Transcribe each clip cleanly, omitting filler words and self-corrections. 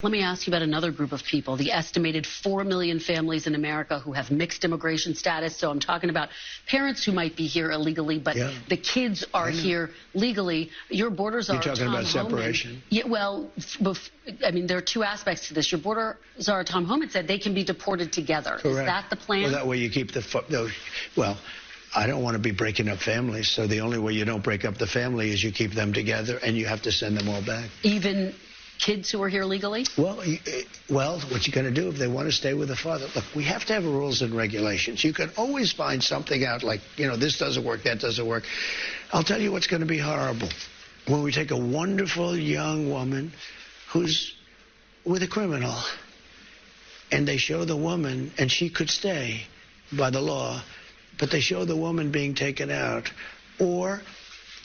Let me ask you about another group of people, the estimated 4 million families in America who have mixed immigration status. So I'm talking about parents who might be here illegally, but the kids are here legally. Your borders are You're talking about separation? Yeah, well, I mean, there are two aspects to this. Your borders are, Tom Homan said, they can be deported together. Correct. Is that the plan? Well, that way you keep well, I don't want to be breaking up families, so the only way you don't break up the family is you keep them together, and you have to send them all back. Even kids who are here legally? Well, what you're going to do if they want to stay with the father? Look, we have to have rules and regulations. You can always find something out like, this doesn't work, that doesn't work. I'll tell you what's going to be horrible. When we take a wonderful young woman who's with a criminal, and they show the woman, and she could stay by the law, but they show the woman being taken out, or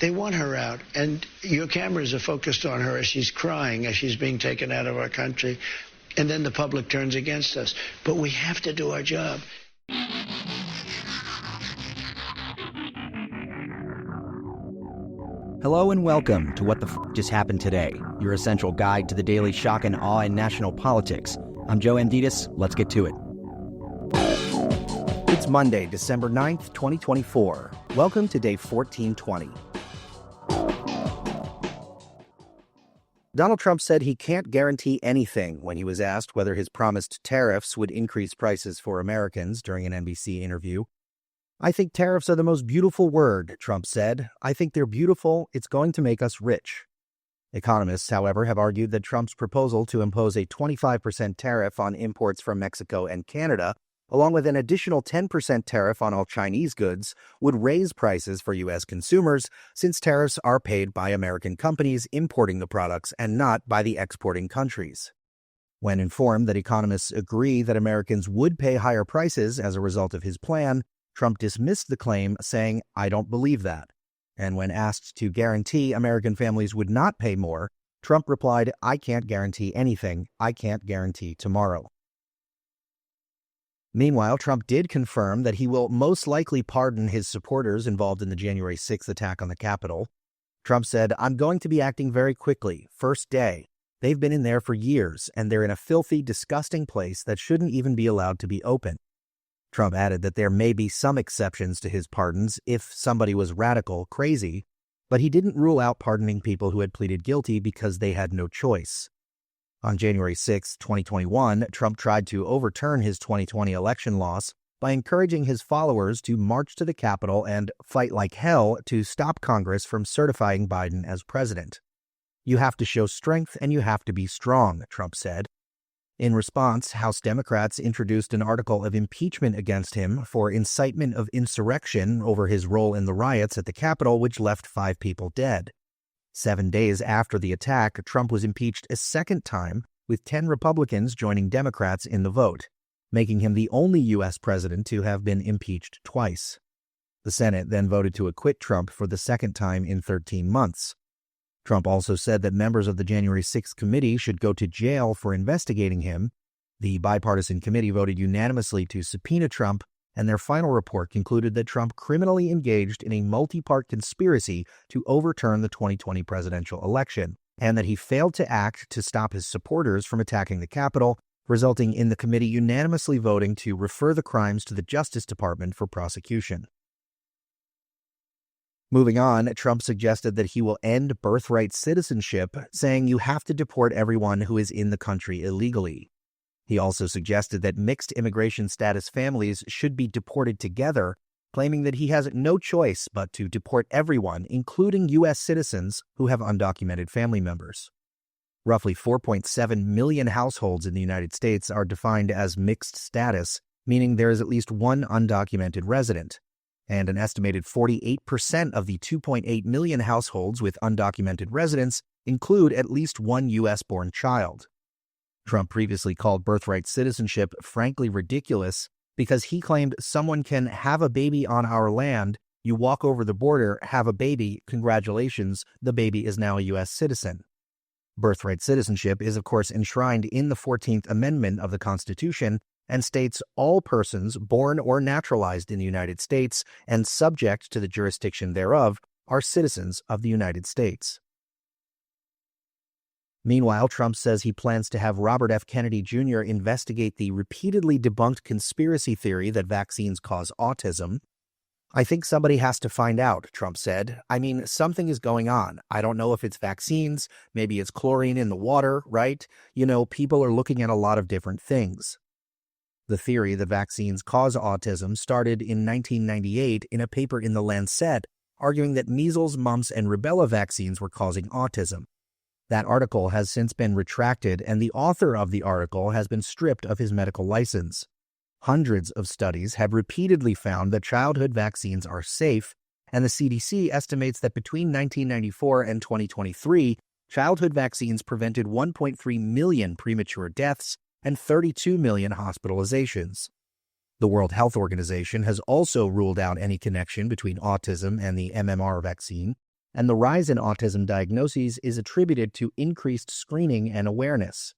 they want her out, and your cameras are focused on her as she's crying, as she's being taken out of our country, and then the public turns against us. But we have to do our job. Hello and welcome to What the Just Happened Today, your essential guide to the daily shock and awe in national politics. I'm Joe Amditis. Let's get to it. It's Monday, December 9th, 2024. Welcome to day 1420. Donald Trump said he can't guarantee anything when he was asked whether his promised tariffs would increase prices for Americans during an NBC interview. "I think tariffs are the most beautiful word," Trump said. "I think they're beautiful. It's going to make us rich." Economists, however, have argued that Trump's proposal to impose a 25% tariff on imports from Mexico and Canada, along with an additional 10% tariff on all Chinese goods, would raise prices for U.S. consumers, since tariffs are paid by American companies importing the products and not by the exporting countries. When informed that economists agree that Americans would pay higher prices as a result of his plan, Trump dismissed the claim, saying, "I don't believe that." And when asked to guarantee American families would not pay more, Trump replied, "I can't guarantee anything. I can't guarantee tomorrow." Meanwhile, Trump did confirm that he will most likely pardon his supporters involved in the January 6th attack on the Capitol. Trump said, "I'm going to be acting very quickly, first day. They've been in there for years, and they're in a filthy, disgusting place that shouldn't even be allowed to be open." Trump added that there may be some exceptions to his pardons if somebody was radical, crazy, but he didn't rule out pardoning people who had pleaded guilty because they had no choice. On January 6, 2021, Trump tried to overturn his 2020 election loss by encouraging his followers to march to the Capitol and fight like hell to stop Congress from certifying Biden as president. "You have to show strength and you have to be strong," Trump said. In response, House Democrats introduced an article of impeachment against him for incitement of insurrection over his role in the riots at the Capitol, which left 5 people dead. 7 days after the attack, Trump was impeached a second time, with 10 Republicans joining Democrats in the vote, making him the only U.S. president to have been impeached twice. The Senate then voted to acquit Trump for the second time in 13 months. Trump also said that members of the January 6th committee should go to jail for investigating him. The bipartisan committee voted unanimously to subpoena Trump, and their final report concluded that Trump criminally engaged in a multi-part conspiracy to overturn the 2020 presidential election, and that he failed to act to stop his supporters from attacking the Capitol, resulting in the committee unanimously voting to refer the crimes to the Justice Department for prosecution. Moving on, Trump suggested that he will end birthright citizenship, saying you have to deport everyone who is in the country illegally. He also suggested that mixed immigration status families should be deported together, claiming that he has no choice but to deport everyone, including U.S. citizens who have undocumented family members. Roughly 4.7 million households in the United States are defined as mixed status, meaning there is at least one undocumented resident, and an estimated 48% of the 2.8 million households with undocumented residents include at least one U.S.-born child. Trump previously called birthright citizenship frankly ridiculous because he claimed someone can have a baby on our land, you walk over the border, have a baby, congratulations, the baby is now a U.S. citizen. Birthright citizenship is, of course, enshrined in the 14th Amendment of the Constitution and states all persons born or naturalized in the United States and subject to the jurisdiction thereof are citizens of the United States. Meanwhile, Trump says he plans to have Robert F. Kennedy Jr. investigate the repeatedly debunked conspiracy theory that vaccines cause autism. I think somebody has to find out, Trump said. I mean, something is going on. I don't know if it's vaccines, maybe it's chlorine in the water, right? People are looking at a lot of different things. The theory that vaccines cause autism started in 1998 in a paper in The Lancet, arguing that measles, mumps, and rubella vaccines were causing autism. That article has since been retracted, and the author of the article has been stripped of his medical license. Hundreds of studies have repeatedly found that childhood vaccines are safe, and the CDC estimates that between 1994 and 2023, childhood vaccines prevented 1.3 million premature deaths and 32 million hospitalizations. The World Health Organization has also ruled out any connection between autism and the MMR vaccine, and the rise in autism diagnoses is attributed to increased screening and awareness.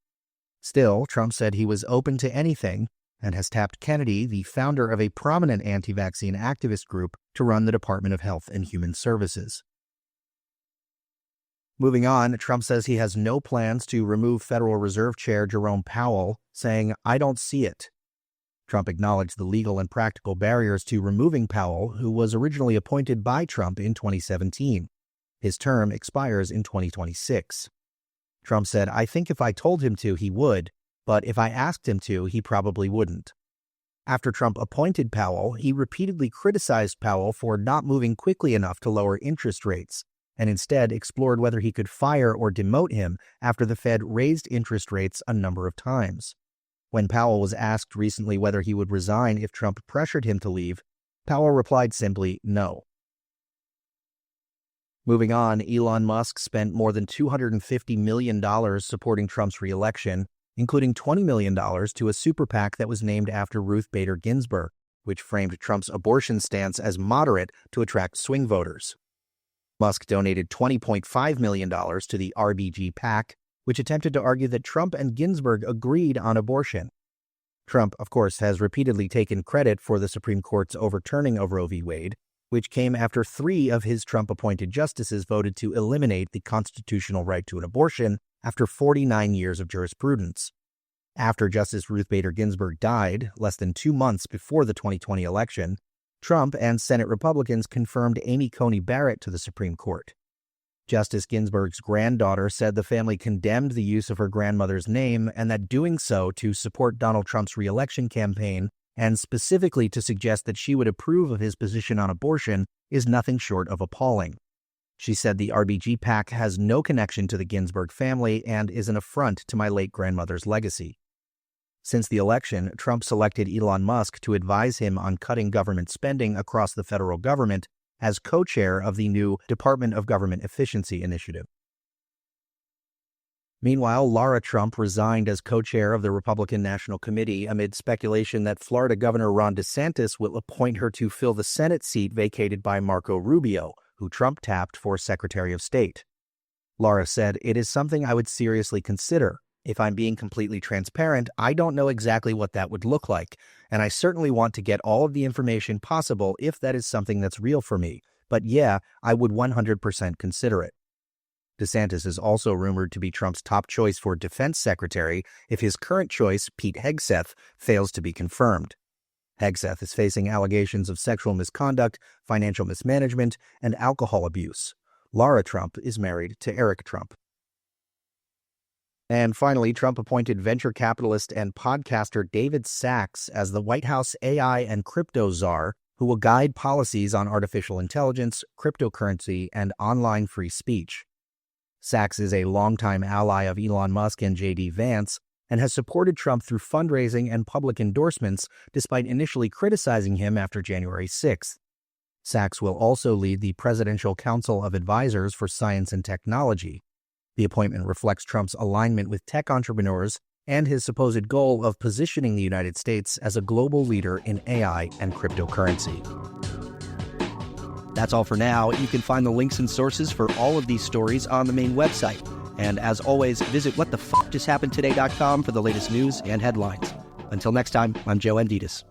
Still, Trump said he was open to anything and has tapped Kennedy, the founder of a prominent anti-vaccine activist group, to run the Department of Health and Human Services. Moving on, Trump says he has no plans to remove Federal Reserve Chair Jerome Powell, saying, "I don't see it." Trump acknowledged the legal and practical barriers to removing Powell, who was originally appointed by Trump in 2017. His term expires in 2026. Trump said, "I think if I told him to, he would, but if I asked him to, he probably wouldn't." After Trump appointed Powell, he repeatedly criticized Powell for not moving quickly enough to lower interest rates, and instead explored whether he could fire or demote him after the Fed raised interest rates a number of times. When Powell was asked recently whether he would resign if Trump pressured him to leave, Powell replied simply, no. Moving on, Elon Musk spent more than $250 million supporting Trump's reelection, including $20 million to a super PAC that was named after Ruth Bader Ginsburg, which framed Trump's abortion stance as moderate to attract swing voters. Musk donated $20.5 million to the RBG PAC, which attempted to argue that Trump and Ginsburg agreed on abortion. Trump, of course, has repeatedly taken credit for the Supreme Court's overturning of Roe v. Wade, which came after 3 of his Trump-appointed justices voted to eliminate the constitutional right to an abortion after 49 years of jurisprudence. After Justice Ruth Bader Ginsburg died, less than 2 months before the 2020 election, Trump and Senate Republicans confirmed Amy Coney Barrett to the Supreme Court. Justice Ginsburg's granddaughter said the family condemned the use of her grandmother's name and that doing so to support Donald Trump's re-election campaign and specifically to suggest that she would approve of his position on abortion is nothing short of appalling. She said the RBG PAC has no connection to the Ginsburg family and is an affront to my late grandmother's legacy. Since the election, Trump selected Elon Musk to advise him on cutting government spending across the federal government as co-chair of the new Department of Government Efficiency initiative. Meanwhile, Laura Trump resigned as co-chair of the Republican National Committee amid speculation that Florida Governor Ron DeSantis will appoint her to fill the Senate seat vacated by Marco Rubio, who Trump tapped for Secretary of State. Laura said, "It is something I would seriously consider. If I'm being completely transparent, I don't know exactly what that would look like, and I certainly want to get all of the information possible if that is something that's real for me. But yeah, I would 100% consider it." DeSantis is also rumored to be Trump's top choice for defense secretary if his current choice, Pete Hegseth, fails to be confirmed. Hegseth is facing allegations of sexual misconduct, financial mismanagement, and alcohol abuse. Laura Trump is married to Eric Trump. And finally, Trump appointed venture capitalist and podcaster David Sacks as the White House AI and crypto czar, who will guide policies on artificial intelligence, cryptocurrency, and online free speech. Sacks is a longtime ally of Elon Musk and J.D. Vance and has supported Trump through fundraising and public endorsements despite initially criticizing him after January 6th. Sacks will also lead the Presidential Council of Advisors for Science and Technology. The appointment reflects Trump's alignment with tech entrepreneurs and his supposed goal of positioning the United States as a global leader in AI and cryptocurrency. That's all for now. You can find the links and sources for all of these stories on the main website. And as always, visit whatthefjusthappenedtoday.com for the latest news and headlines. Until next time, I'm Joe Amditis.